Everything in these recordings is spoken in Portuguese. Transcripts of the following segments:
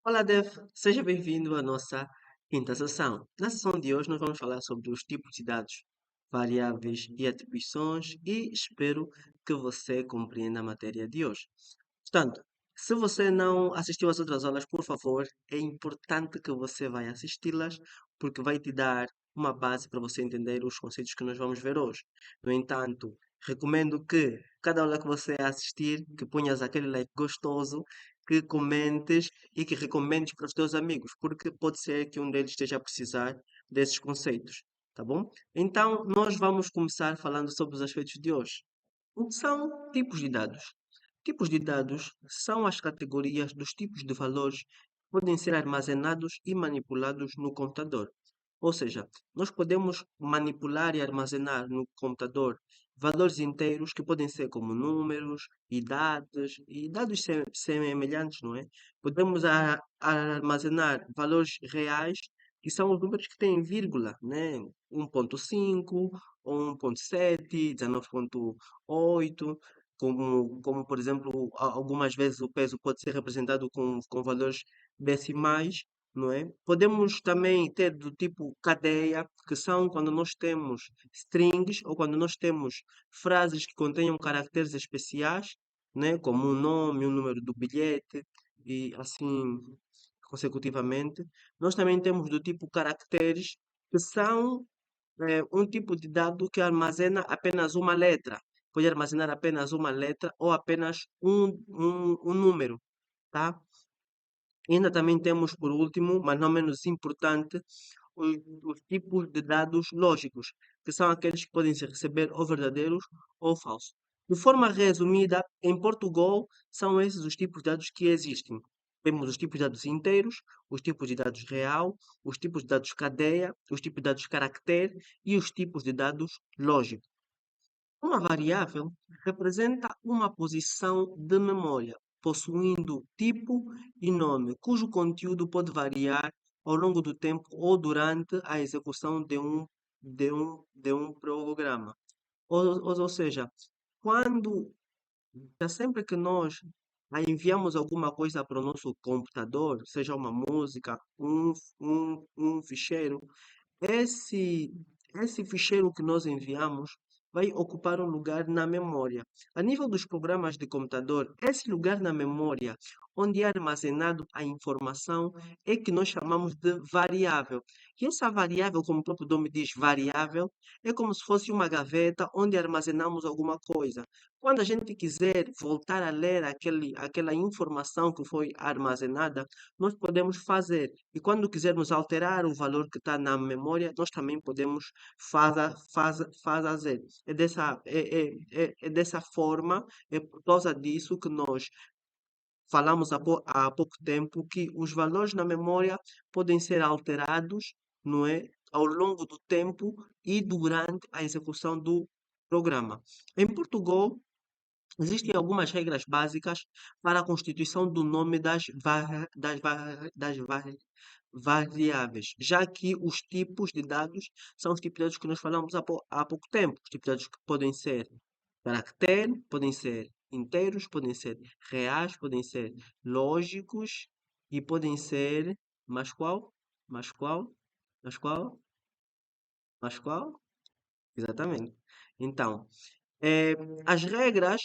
Olá, Dev, seja bem-vindo à nossa quinta sessão. Na sessão de hoje, nós vamos falar sobre os tipos de dados, variáveis e atribuições e espero que você compreenda a matéria de hoje. Portanto, se você não assistiu às outras aulas, por favor, é importante que você vai assisti-las, porque vai te dar uma base para você entender os conceitos que nós vamos ver hoje. No entanto, recomendo que cada aula que você assistir, que ponhas aquele like gostoso, que comentes e que recomendes para os teus amigos, porque pode ser que um deles esteja a precisar desses conceitos, tá bom? Então, nós vamos começar falando sobre os aspectos de hoje. O que são tipos de dados? Tipos de dados são as categorias dos tipos de valores que podem ser armazenados e manipulados no computador. Ou seja, nós podemos manipular e armazenar no computador valores inteiros que podem ser como números, e dados semelhantes, não é? Podemos armazenar valores reais, que são os números que têm vírgula, né? 1.5, ou 1.7, 19.8, como por exemplo, algumas vezes o peso pode ser representado com valores decimais, não é? Podemos também ter do tipo cadeia, que são quando nós temos strings ou quando nós temos frases que contenham caracteres especiais, né? Como um nome, o número do bilhete e assim consecutivamente. Nós também temos do tipo caracteres, que são um tipo de dado que armazena apenas uma letra. Pode armazenar apenas uma letra ou apenas um número, tá? E ainda também temos, por último, mas não menos importante, os, os tipos de dados lógicos, que são aqueles que podem se receber ou verdadeiros ou falsos. De forma resumida, em Portugal, são esses os tipos de dados que existem. Temos os tipos de dados inteiros, os tipos de dados real, os tipos de dados cadeia, os tipos de dados caractere e os tipos de dados lógicos. Uma variável representa uma posição de memória, possuindo tipo e nome, cujo conteúdo pode variar ao longo do tempo ou durante a execução de um programa. Ou seja, quando, sempre que nós enviamos alguma coisa para o nosso computador, seja uma música, um ficheiro, esse, esse ficheiro que nós enviamos vai ocupar um lugar na memória. A nível dos programas de computador, esse lugar na memória, onde é armazenado a informação, é que nós chamamos de variável. E essa variável, como o próprio nome diz, variável, é como se fosse uma gaveta onde armazenamos alguma coisa. Quando a gente quiser voltar a ler aquela informação que foi armazenada, nós podemos fazer. E quando quisermos alterar o valor que está na memória, nós também podemos fazer. É dessa forma, é por causa disso que nós falamos há pouco tempo que os valores na memória podem ser alterados, não é? Ao longo do tempo e durante a execução do programa. Em Portugal, existem algumas regras básicas para a constituição do nome das variáveis, já que os tipos de dados são os tipos de dados que nós falamos há pouco tempo. Os tipos de dados que podem ser caractere, podem ser inteiros, podem ser reais, podem ser lógicos e podem ser. Mas qual? Mas qual? Mas qual? Mas qual? Exatamente. Então, eh, as regras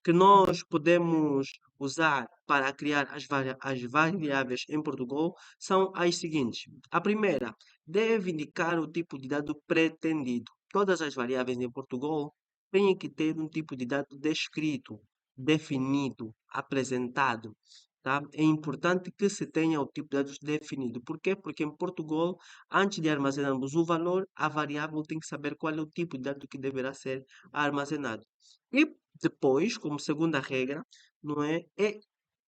que nós podemos usar para criar as variáveis em Portugal são as seguintes. A primeira, deve indicar o tipo de dado pretendido. Todas as variáveis em Portugal têm que ter um tipo de dado descrito, definido, apresentado. Tá? É importante que se tenha o tipo de dados definido. Por quê? Porque em Portugal, antes de armazenarmos o valor, a variável tem que saber qual é o tipo de dado que deverá ser armazenado. E depois, como segunda regra, não é,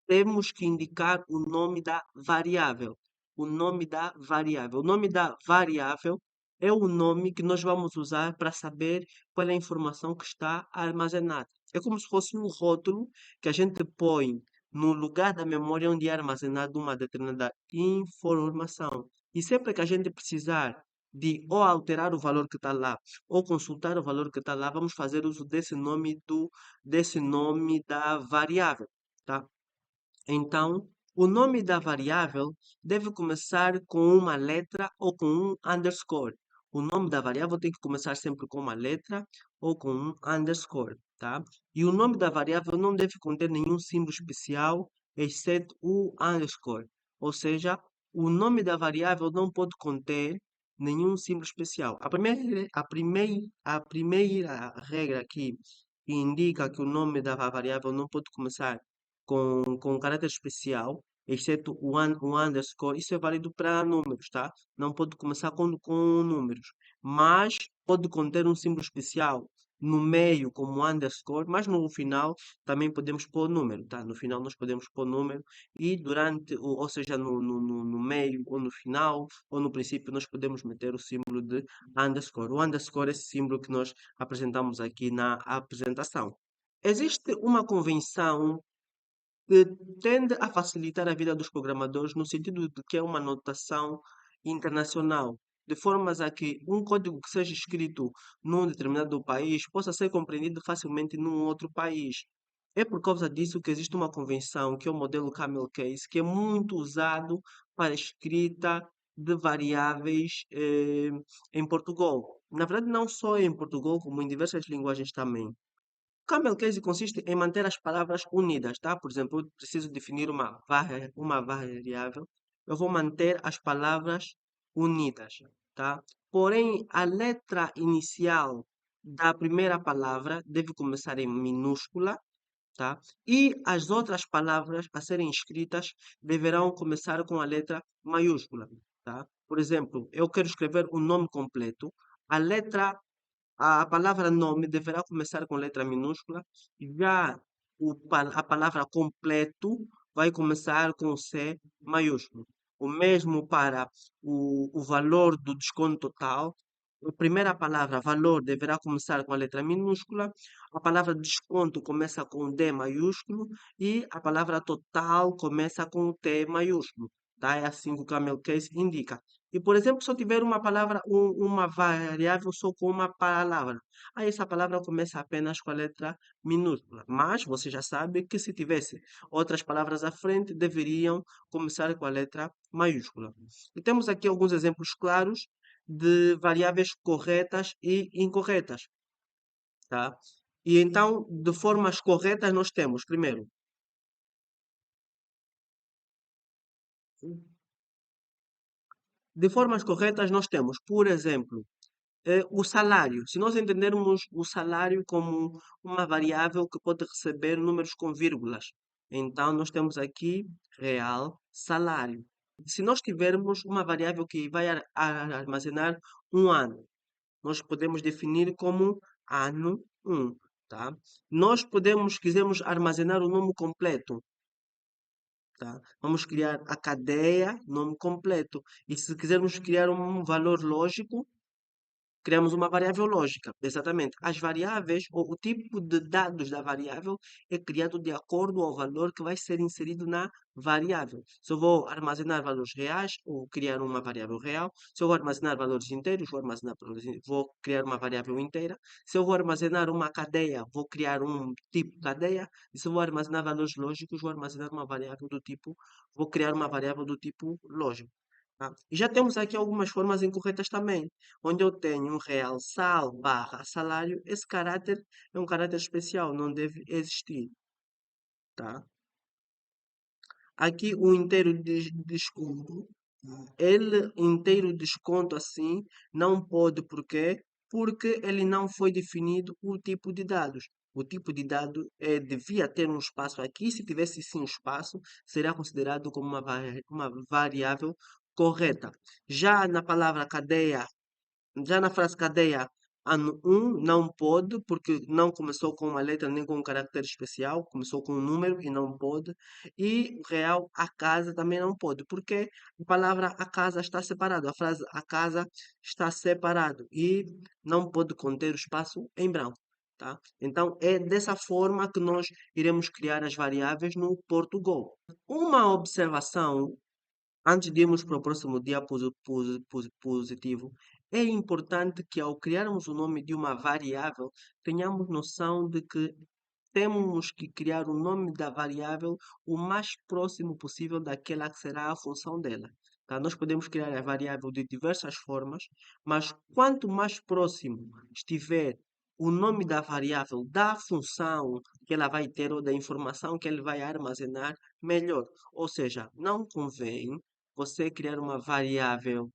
temos que indicar o nome da variável. O nome da variável. O nome da variável é o nome que nós vamos usar para saber qual é a informação que está armazenada. É como se fosse um rótulo que a gente põe no lugar da memória onde é armazenada uma determinada informação. E sempre que a gente precisar de ou alterar o valor que está lá ou consultar o valor que está lá, vamos fazer uso desse nome da variável, tá? Então, O nome da variável deve começar com uma letra ou com um underscore. O nome da variável tem que começar sempre com uma letra ou com um underscore, tá? E o nome da variável não deve conter nenhum símbolo especial, exceto o underscore. Ou seja, o nome da variável não pode conter nenhum símbolo especial. A primeira regra aqui que indica que o nome da variável não pode começar com um caráter especial, exceto o underscore. Isso é válido para números, tá? Não pode começar com números, mas pode conter um símbolo especial no meio como underscore, mas no final também podemos pôr número, tá? No final nós podemos pôr número e durante, ou seja, no meio ou no final ou no princípio nós podemos meter o símbolo de underscore. O underscore é esse símbolo que nós apresentamos aqui na apresentação. Existe uma convenção que tende a facilitar a vida dos programadores no sentido de que é uma notação internacional, de formas a que um código que seja escrito num determinado país possa ser compreendido facilmente num outro país. É por causa disso que existe uma convenção, que é o modelo Camel Case, que é muito usado para a escrita de variáveis em Portugal. Na verdade, não só em Portugal, como em diversas linguagens também. Camel case consiste em manter as palavras unidas, tá? Por exemplo, eu preciso definir uma variável. Eu vou manter as palavras unidas, tá? Porém, a letra inicial da primeira palavra deve começar em minúscula, tá? E as outras palavras a serem escritas deverão começar com a letra maiúscula, tá? Por exemplo, eu quero escrever o nome completo. A palavra nome deverá começar com letra minúscula, e já a palavra completo vai começar com C maiúsculo. O mesmo para o valor do desconto total. A primeira palavra, valor, deverá começar com a letra minúscula, a palavra desconto começa com D maiúsculo e a palavra total começa com T maiúsculo. Tá? É assim que o Camel Case indica. E, por exemplo, se eu tiver uma palavra, uma variável só com uma palavra, aí essa palavra começa apenas com a letra minúscula. Mas você já sabe que se tivesse outras palavras à frente, deveriam começar com a letra maiúscula. E temos aqui alguns exemplos claros de variáveis corretas e incorretas, tá? E então, de formas corretas, nós temos, primeiro, de formas corretas, nós temos, por exemplo, o salário. Se nós entendermos o salário como uma variável que pode receber números com vírgulas, então nós temos aqui real salário. Se nós tivermos uma variável que vai armazenar um ano, nós podemos definir como ano 1, tá? Nós podemos, quisermos armazenar o nome completo, tá? Vamos criar a cadeia, nome completo. E se quisermos criar um valor lógico, criamos uma variável lógica, exatamente. As variáveis, ou o tipo de dados da variável, é criado de acordo ao valor que vai ser inserido na variável. Se eu vou armazenar valores reais, ou criar uma variável real. Se eu vou armazenar valores inteiros, vou criar uma variável inteira. Se eu vou armazenar uma cadeia, vou criar um tipo cadeia. E se eu vou armazenar valores lógicos, vou armazenar uma variável do tipo, vou criar uma variável do tipo lógico. Tá? E já temos aqui algumas formas incorretas também, onde eu tenho um realçar barra salário. Esse caráter é um caráter especial, não deve existir, tá? Aqui o inteiro desconto, ele inteiro desconto assim não pode, por quê? Porque ele não foi definido o tipo de dados. O tipo de dado devia ter um espaço aqui. Se tivesse sim um espaço, será considerado como uma variável correta. Já na palavra cadeia, já na frase cadeia, ano 1 não pode, porque não começou com uma letra nem com um caractere especial, começou com um número e não pode. E o real, a casa também não pode, porque a palavra a casa está separado, a frase a casa está separado e não pode conter o espaço em branco. Tá? Então é dessa forma que nós iremos criar as variáveis no Portugal. Uma observação antes de irmos para o próximo diapositivo, é importante que ao criarmos o nome de uma variável, tenhamos noção de que temos que criar o nome da variável o mais próximo possível daquela que será a função dela. Tá? Nós podemos criar a variável de diversas formas, mas quanto mais próximo estiver o nome da variável da função que ela vai ter ou da informação que ele vai armazenar, melhor. Ou seja, não convém você criar uma variável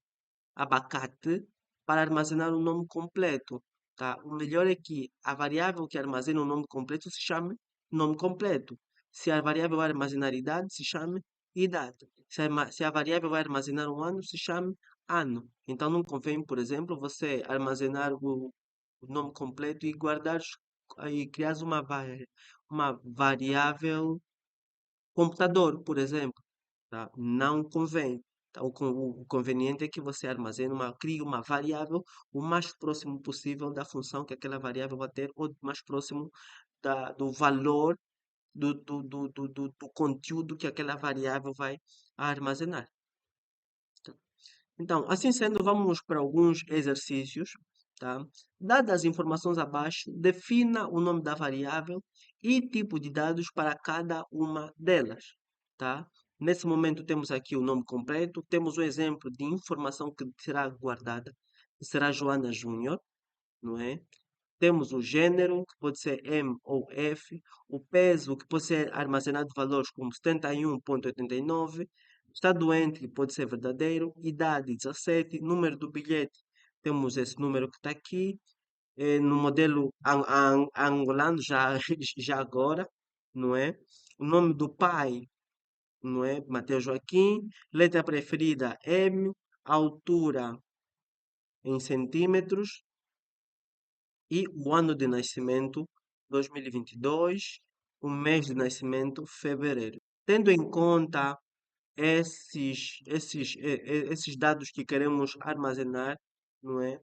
abacate para armazenar o nome completo, tá? O melhor é que a variável que armazena o nome completo se chame nome completo. Se a variável vai armazenar idade, se chame idade. Se a variável vai armazenar um ano, se chame ano. Então não convém, por exemplo, você armazenar o nome completo e guardar e criar uma variável computador, por exemplo, tá? Não convém. Tá? O conveniente é que você armazene crie uma variável o mais próximo possível da função que aquela variável vai ter, ou mais próximo do valor do conteúdo que aquela variável vai armazenar. Tá? Então, assim sendo, vamos para alguns exercícios. Tá? Dadas as informações abaixo, defina o nome da variável e tipo de dados para cada uma delas. Tá? Nesse momento temos aqui o nome completo, temos um exemplo de informação que será guardada, que será Joana Júnior, não é? Temos o gênero, que pode ser M ou F, o peso, que pode ser armazenado valores como 71,89, está doente, que pode ser verdadeiro, idade 17, número do bilhete, temos esse número que está aqui, no modelo angolano, já, já agora, não é? O nome do pai, não é? Mateus Joaquim, letra preferida M, altura em centímetros, e o ano de nascimento, 2022, o mês de nascimento, fevereiro. Tendo em conta esses dados que queremos armazenar, não é?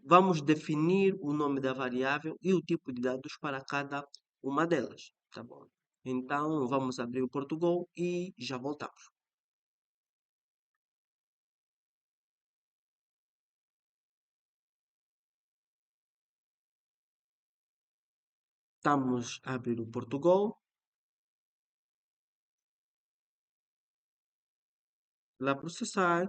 Vamos definir o nome da variável e o tipo de dados para cada uma delas, tá bom? Então, vamos abrir o Portugal e já voltamos. Estamos a abrir o Portugal, lá processar,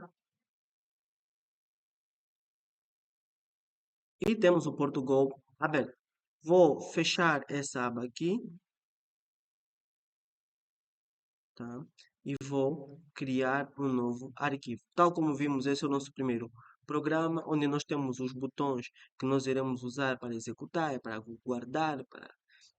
e temos o Portugal aberto. Vou fechar essa aba aqui, tá? E vou criar um novo arquivo. Tal como vimos, esse é o nosso primeiro programa, onde nós temos os botões que nós iremos usar para executar, para guardar,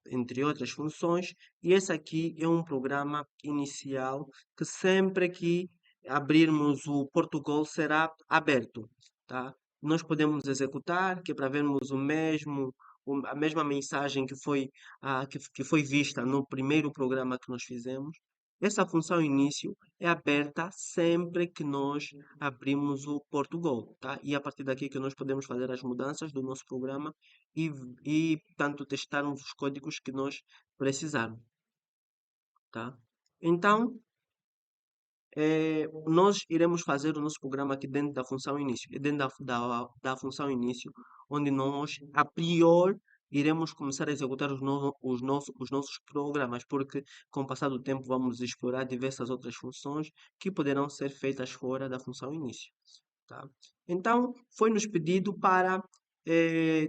entre outras funções. E esse aqui é um programa inicial que sempre que abrirmos o Portugal será aberto, tá? Nós podemos executar, que é para vermos a mesma mensagem que foi vista no primeiro programa que nós fizemos. Essa função início é aberta sempre que nós abrimos o Portugal, tá? E a partir daqui que nós podemos fazer as mudanças do nosso programa e, portanto, testarmos os códigos que nós precisarmos, tá? Então, nós iremos fazer o nosso programa aqui dentro da função início, dentro da função início, onde nós, a priori, iremos começar a executar os nossos programas, porque com o passar do tempo vamos explorar diversas outras funções que poderão ser feitas fora da função início. Tá? Então, foi-nos pedido para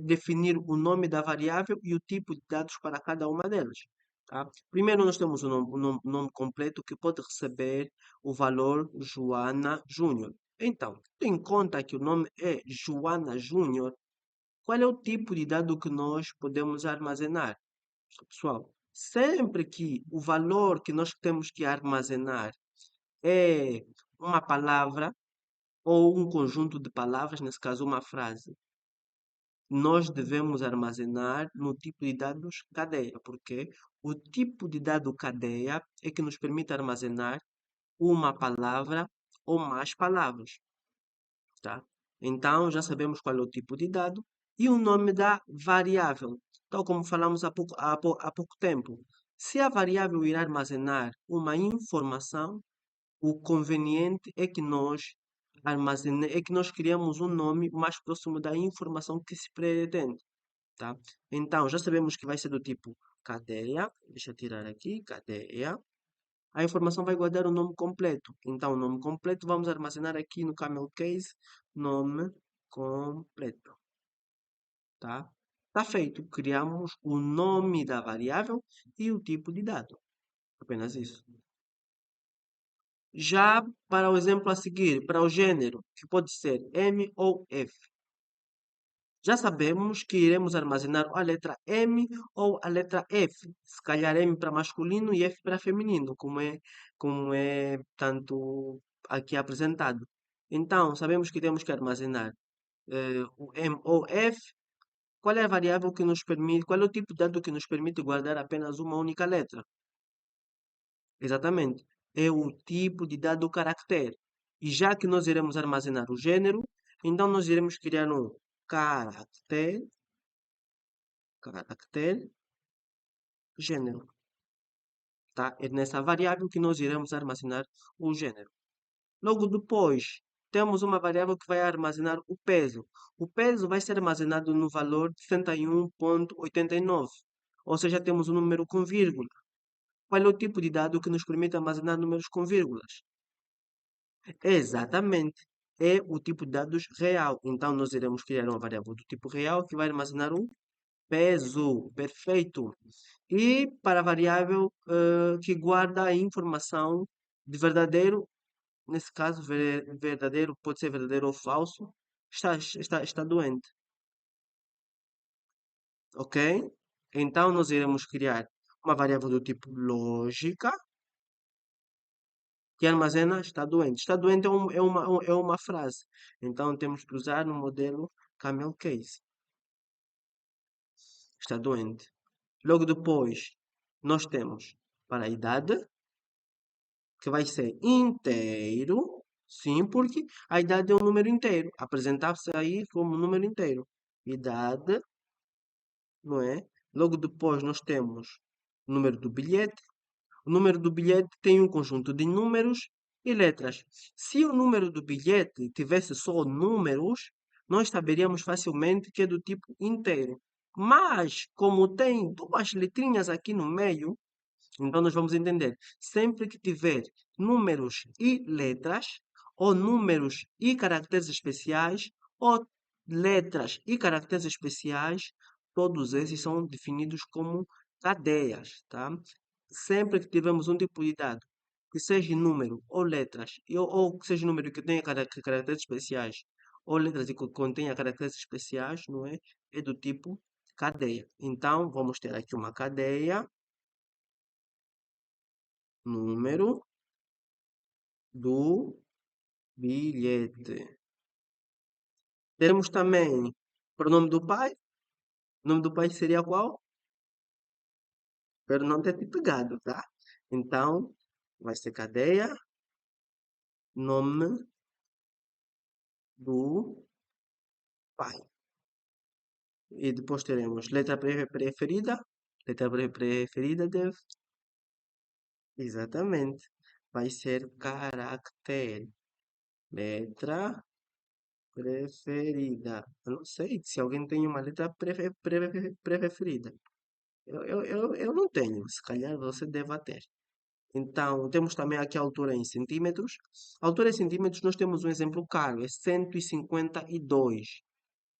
definir o nome da variável e o tipo de dados para cada uma delas. Tá? Primeiro, nós temos o nome completo que pode receber o valor Joana Júnior. Então, tendo em conta que o nome é Joana Júnior, qual é o tipo de dado que nós podemos armazenar? Pessoal, sempre que o valor que nós temos que armazenar é uma palavra, ou um conjunto de palavras, nesse caso uma frase, nós devemos armazenar no tipo de dados cadeia, porque o tipo de dado cadeia é que nos permite armazenar uma palavra ou mais palavras, tá? Então, já sabemos qual é o tipo de dado e o nome da variável, tal como falamos há pouco tempo. Se a variável irá armazenar uma informação, o conveniente é que nós criamos um nome mais próximo da informação que se pretende, tá? Então, já sabemos que vai ser do tipo cadeia, deixa eu tirar aqui, cadeia. A informação vai guardar o nome completo. Então, o nome completo vamos armazenar aqui no camel case, nome completo, tá? Está feito. Criamos o nome da variável e o tipo de dado. Apenas isso. Já para o exemplo a seguir, para o gênero, que pode ser M ou F. Já sabemos que iremos armazenar a letra M ou a letra F. Se calhar M para masculino e F para feminino, como é tanto aqui apresentado. Então, sabemos que temos que armazenar o M ou F. Qual é a variável que nos permite, qual é o tipo de dado que nos permite guardar apenas uma única letra? Exatamente. É o tipo de dado caractere. E já que nós iremos armazenar o gênero, então nós iremos criar um caractere, caractere gênero. Tá? É nessa variável que nós iremos armazenar o gênero. Logo depois, temos uma variável que vai armazenar o peso. O peso vai ser armazenado no valor de 61,89. Ou seja, temos um número com vírgula. Qual é o tipo de dado que nos permite armazenar números com vírgulas? Exatamente. É o tipo de dados real. Então, nós iremos criar uma variável do tipo real que vai armazenar o peso. Perfeito. E para a variável que guarda a informação de verdadeiro, nesse caso, verdadeiro, pode ser verdadeiro ou falso, está doente. Ok? Então, nós iremos criar uma variável do tipo lógica que armazena está doente. Está doente é uma frase. Então, temos que usar no modelo camel case. Está doente. Logo depois, nós temos para a idade, que vai ser inteiro. Sim, porque a idade é um número inteiro. Apresentava-se aí como um número inteiro. Idade, não é? Logo depois nós temos o número do bilhete. O número do bilhete tem um conjunto de números e letras. Se o número do bilhete tivesse só números, nós saberíamos facilmente que é do tipo inteiro. Mas, como tem duas letrinhas aqui no meio, então, nós vamos entender. Sempre que tiver números e letras, ou números e caracteres especiais, ou letras e caracteres especiais, todos esses são definidos como cadeias, tá? Sempre que tivermos um tipo de dado, que seja número ou letras, ou que seja número que tenha caracteres especiais, ou letras que contenha caracteres especiais, não é? É do tipo cadeia. Então, vamos ter aqui uma cadeia número do bilhete. Temos também pronome do pai. O nome do pai seria qual? Espero não ter te pegado, tá? Então, vai ser cadeia, nome do pai. E depois teremos letra preferida. Letra preferida deve. Exatamente. Vai ser caractere. Letra preferida. Eu não sei se alguém tem uma letra preferida. Eu não tenho, se calhar você deva ter. Então, temos também aqui a altura em centímetros. A altura em centímetros, nós temos um exemplo claro, é 152,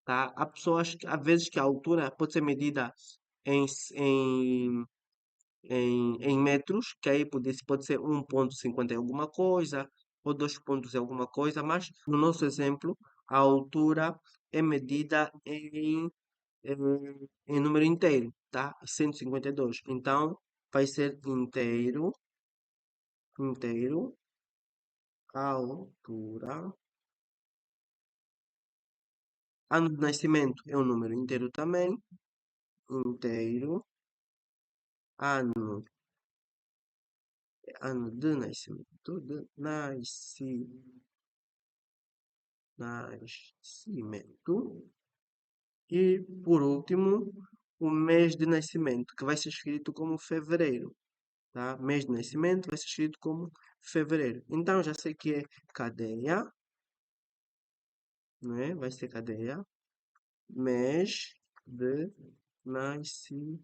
tá? Há pessoas, há vezes que a altura pode ser medida em, em, em metros, que aí pode ser 1,50 e alguma coisa, ou 2 pontos e alguma coisa, mas no nosso exemplo, a altura é medida em número inteiro, tá? 152. Então, vai ser inteiro, inteiro, altura. Ano de nascimento é um número inteiro também. Inteiro, ano, ano de nascimento, nascimento. E, por último, o mês de nascimento, que vai ser escrito como fevereiro. Tá? Mês de nascimento vai ser escrito como fevereiro. Então, já sei que é cadeia, né? Vai ser cadeia, mês de nascimento.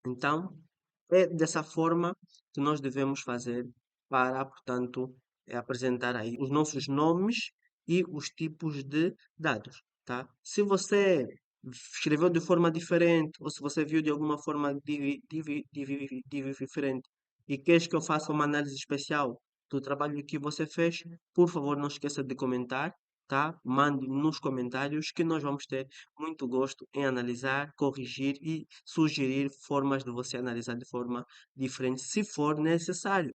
Então, é dessa forma que nós devemos fazer para, portanto, apresentar aí os nossos nomes e os tipos de dados, tá? Se você escreveu de forma diferente ou se você viu de alguma forma diferente e queres que eu faça uma análise especial do trabalho que você fez, por favor, não esqueça de comentar, tá? Mande nos comentários que nós vamos ter muito gosto em analisar, corrigir e sugerir formas de você analisar de forma diferente, se for necessário.